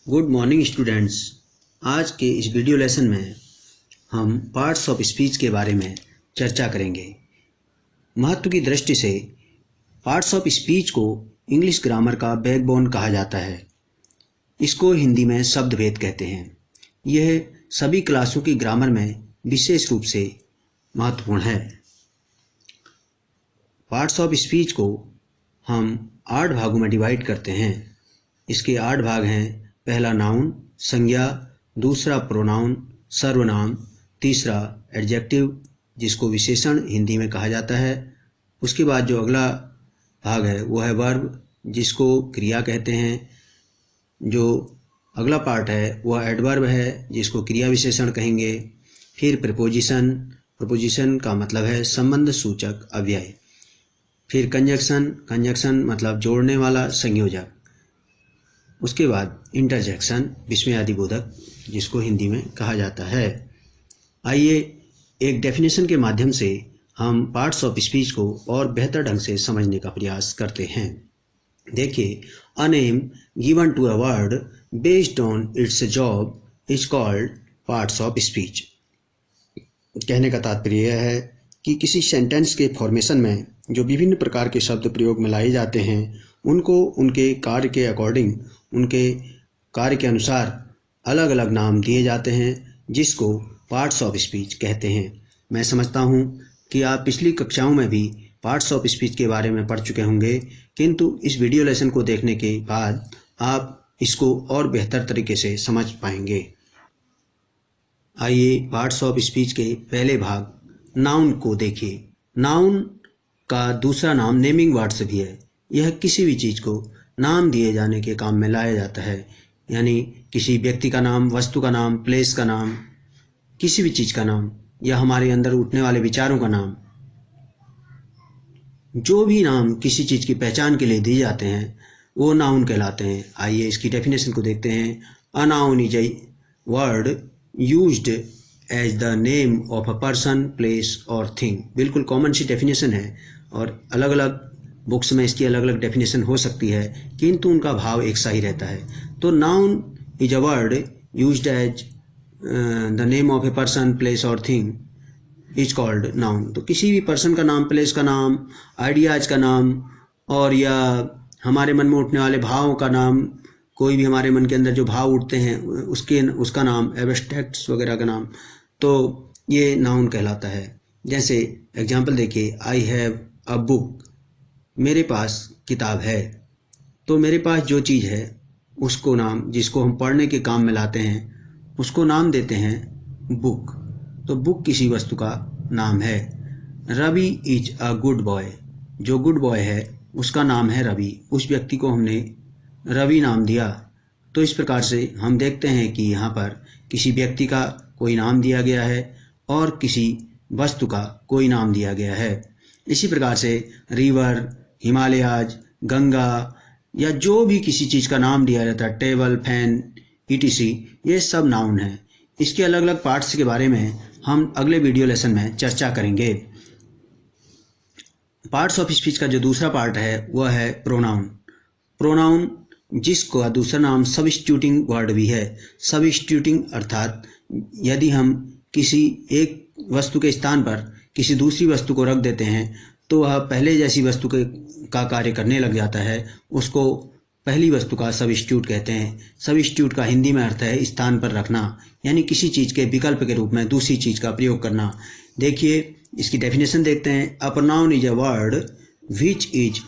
Good morning students. आज के इस वीडियो लेसन में हम पार्ट्स ऑफ स्पीच के बारे में चर्चा करेंगे। महत्व की दृष्टि से पार्ट्स ऑफ स्पीच को इंग्लिश ग्रामर का बैकबोन कहा जाता है। इसको हिंदी में शब्द भेद कहते हैं। यह सभी क्लासों की ग्रामर में विशेष रूप से महत्वपूर्ण है। पार्ट्स ऑफ स्पीच को हम 8 भागों में डिवाइड करते हैं। इसके 8 भाग हैं। पहला नाउन संज्ञा, दूसरा प्रोनाउन सर्वनाम, तीसरा एडजेक्टिव जिसको विशेषण हिंदी में कहा जाता है। उसके बाद जो अगला भाग है वो है वर्ब जिसको क्रिया कहते हैं। जो अगला पार्ट है वह एडवर्ब है जिसको क्रिया विशेषण कहेंगे। फिर प्रीपोजिशन, प्रीपोजिशन का मतलब है संबंध सूचक अव्यय। फिर कंजक्शन, कंजक्शन मतलब जोड़ने वाला संयोजक। उसके बाद इंटरजेक्शन विस्मयादिबोधक जिसको हिंदी में कहा जाता है। आइए एक डेफिनेशन के माध्यम से हम पार्ट्स ऑफ स्पीच को और बेहतर ढंग से समझने का प्रयास करते हैं। देखिए, a name given to a word based on its job is called parts of speech. कहने का तात्पर्य यह है कि किसी सेंटेंस के फॉर्मेशन में जो विभिन्न प्रकार के शब्द प्रयोग में लाए जाते हैं उनको उनके कार्य के अकॉर्डिंग, उनके कार्य के अनुसार अलग अलग नाम दिए जाते हैं जिसको पार्ट्स ऑफ स्पीच कहते हैं। मैं समझता हूँ कि आप पिछली कक्षाओं में भी पार्ट्स ऑफ स्पीच के बारे में पढ़ चुके होंगे, किंतु इस वीडियो लेसन को देखने के बाद आप इसको और बेहतर तरीके से समझ पाएंगे। आइए पार्ट्स ऑफ स्पीच के पहले भाग नाउन को देखिए। नाउन का दूसरा नाम नेमिंग वर्ड्स भी है। यह किसी भी चीज़ को नाम दिए जाने के काम में लाया जाता है, यानी किसी व्यक्ति का नाम, वस्तु का नाम, प्लेस का नाम, किसी भी चीज़ का नाम या हमारे अंदर उठने वाले विचारों का नाम। जो भी नाम किसी चीज़ की पहचान के लिए दिए जाते हैं वो नाउन कहलाते हैं। आइए इसकी डेफिनेशन को देखते हैं। A noun is a word used as the name of a person, place और थिंग। बिल्कुल कॉमन सी डेफिनेशन है और अलग अलग बुक्स में इसकी अलग अलग डेफिनेशन हो सकती है, किंतु उनका भाव एक सा ही रहता है। तो noun is a word used as the name of a person, place और थिंग इज कॉल्ड नाउन। तो किसी भी पर्सन का नाम, प्लेस का नाम, आइडियाज का नाम और या हमारे मन में उठने वाले भावों का नाम, कोई भी हमारे मन के अंदर जो भाव उठते हैं उसका नाम, एब्स्ट्रैक्ट्स वगैरह का नाम, तो ये नाउन कहलाता है। जैसे एग्जाम्पल देखिए, आई हैव अ बुक, मेरे पास किताब है। तो मेरे पास जो चीज़ है उसको नाम, जिसको हम पढ़ने के काम में लाते हैं उसको नाम देते हैं बुक। तो बुक किसी वस्तु का नाम है। Ravi is a good boy, जो गुड बॉय है उसका नाम है रवि। उस व्यक्ति को हमने रवि नाम दिया। तो इस प्रकार से हम देखते हैं कि यहाँ पर किसी व्यक्ति का कोई नाम दिया गया है और किसी वस्तु का कोई नाम दिया गया है। इसी प्रकार से रिवर, हिमालयाज, गंगा या जो भी किसी चीज़ का नाम दिया जाता है, टेबल, फैन, ईटीसी, ये सब नाउन है। इसके अलग अलग पार्ट्स के बारे में हम अगले वीडियो लेसन में चर्चा करेंगे। पार्ट्स ऑफ स्पीच का जो दूसरा पार्ट है वह है प्रोनाउन। प्रोनाउन जिसका दूसरा नाम सबस्टिट्यूटिंग वर्ड भी है। सबस्टिट्यूटिंग अर्थात यदि हम किसी एक वस्तु के स्थान पर किसी दूसरी वस्तु को रख देते हैं तो वह पहले जैसी वस्तु का कार्य करने लग जाता है, उसको पहली वस्तु का सबस्टिट्यूट कहते हैं। सबस्टिट्यूट का हिंदी में अर्थ है स्थान पर रखना, यानी किसी चीज़ के विकल्प के रूप में दूसरी चीज़ का प्रयोग करना। देखिए इसकी डेफिनेशन देखते हैं। A pronoun is a word which is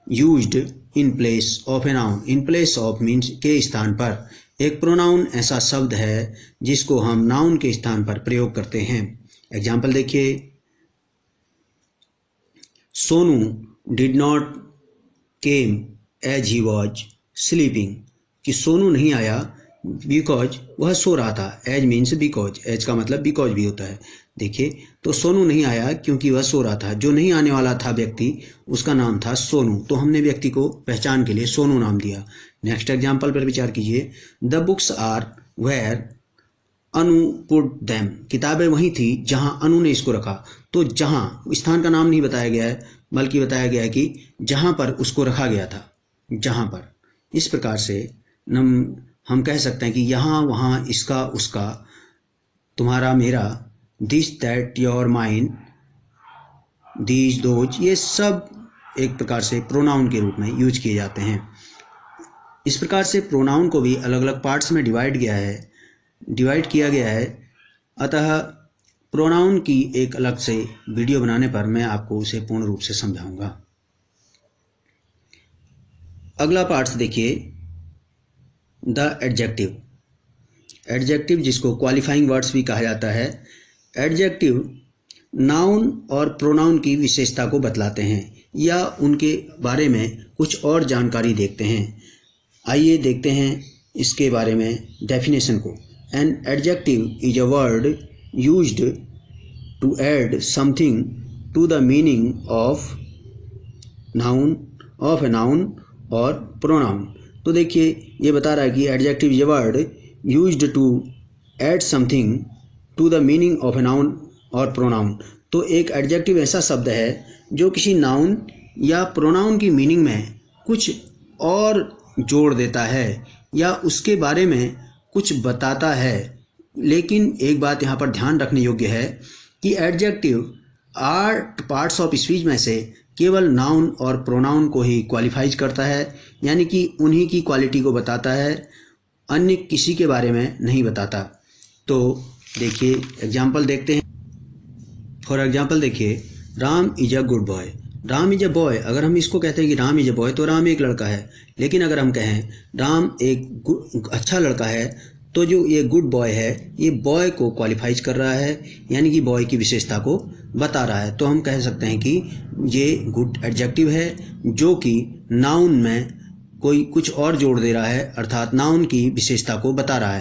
used in place of a noun. In place of means के स्थान पर। एक प्रोनाउन ऐसा शब्द है जिसको हम नाउन के स्थान पर प्रयोग करते हैं। एग्जाम्पल देखिए, Sonu did not came as he was sleeping, कि सोनू नहीं आया बिकॉज वह सो रहा था। एज मीन्स बिकॉज, एज का मतलब बिकॉज भी होता है। देखिए, तो सोनू नहीं आया क्योंकि वह सो रहा था। जो नहीं आने वाला था व्यक्ति, उसका नाम था सोनू, तो हमने व्यक्ति को पहचान के लिए सोनू नाम दिया। नेक्स्ट एग्जाम्पल पर विचार कीजिए। The books are where Anu put them, किताबें वहीं थी जहां अनु ने इसको रखा। तो जहां, स्थान का नाम नहीं बताया गया है बल्कि बताया गया है कि जहां पर उसको रखा गया था, जहां पर। इस प्रकार से हम कह सकते हैं कि यहाँ वहाँ, इसका उसका, तुम्हारा मेरा, this that your mine, these those, ये सब एक प्रकार से प्रोनाउन के रूप में यूज किए जाते हैं। इस प्रकार से प्रोनाउन को भी अलग अलग पार्ट्स में डिवाइड किया गया है। अतः प्रोनाउन की एक अलग से वीडियो बनाने पर मैं आपको उसे पूर्ण रूप से समझाऊंगा। अगला पार्ट्स देखिए, द एडजेक्टिव। एडजेक्टिव जिसको क्वालिफाइंग वर्ड्स भी कहा जाता है। एडजेक्टिव नाउन और प्रोनाउन की विशेषता को बतलाते हैं या उनके बारे में कुछ और जानकारी देखते हैं। आइए देखते हैं इसके बारे में डेफिनेशन को। An adjective is a word used to add something to the meaning of a noun और प्रोनाउन। तो देखिए ये बता रहा है कि adjective is a word used to add something to the meaning of a noun और प्रोनाउन। तो एक एडजेक्टिव ऐसा शब्द है जो किसी नाउन या प्रोनाउन की मीनिंग में कुछ और जोड़ देता है या उसके बारे में कुछ बताता है। लेकिन एक बात यहाँ पर ध्यान रखने योग्य है कि एडजेक्टिव 8 पार्ट्स ऑफ स्पीच में से केवल नाउन और प्रोनाउन को ही क्वालिफाइज करता है, यानी कि उन्हीं की क्वालिटी को बताता है, अन्य किसी के बारे में नहीं बताता। तो देखिए एग्जाम्पल देखते हैं। फॉर एग्जाम्पल देखिए, Ram is a good boy. Ram is a boy, अगर हम इसको कहते हैं कि राम इज अ बॉय तो राम एक लड़का है। लेकिन अगर हम कहें राम एक अच्छा लड़का है तो जो ये गुड बॉय है ये बॉय को क्वालिफाइज कर रहा है, यानी कि बॉय की विशेषता को बता रहा है। तो हम कह सकते हैं कि ये गुड एडजेक्टिव है जो कि नाउन में कोई कुछ और जोड़ दे रहा है, अर्थात नाउन की विशेषता को बता रहा है।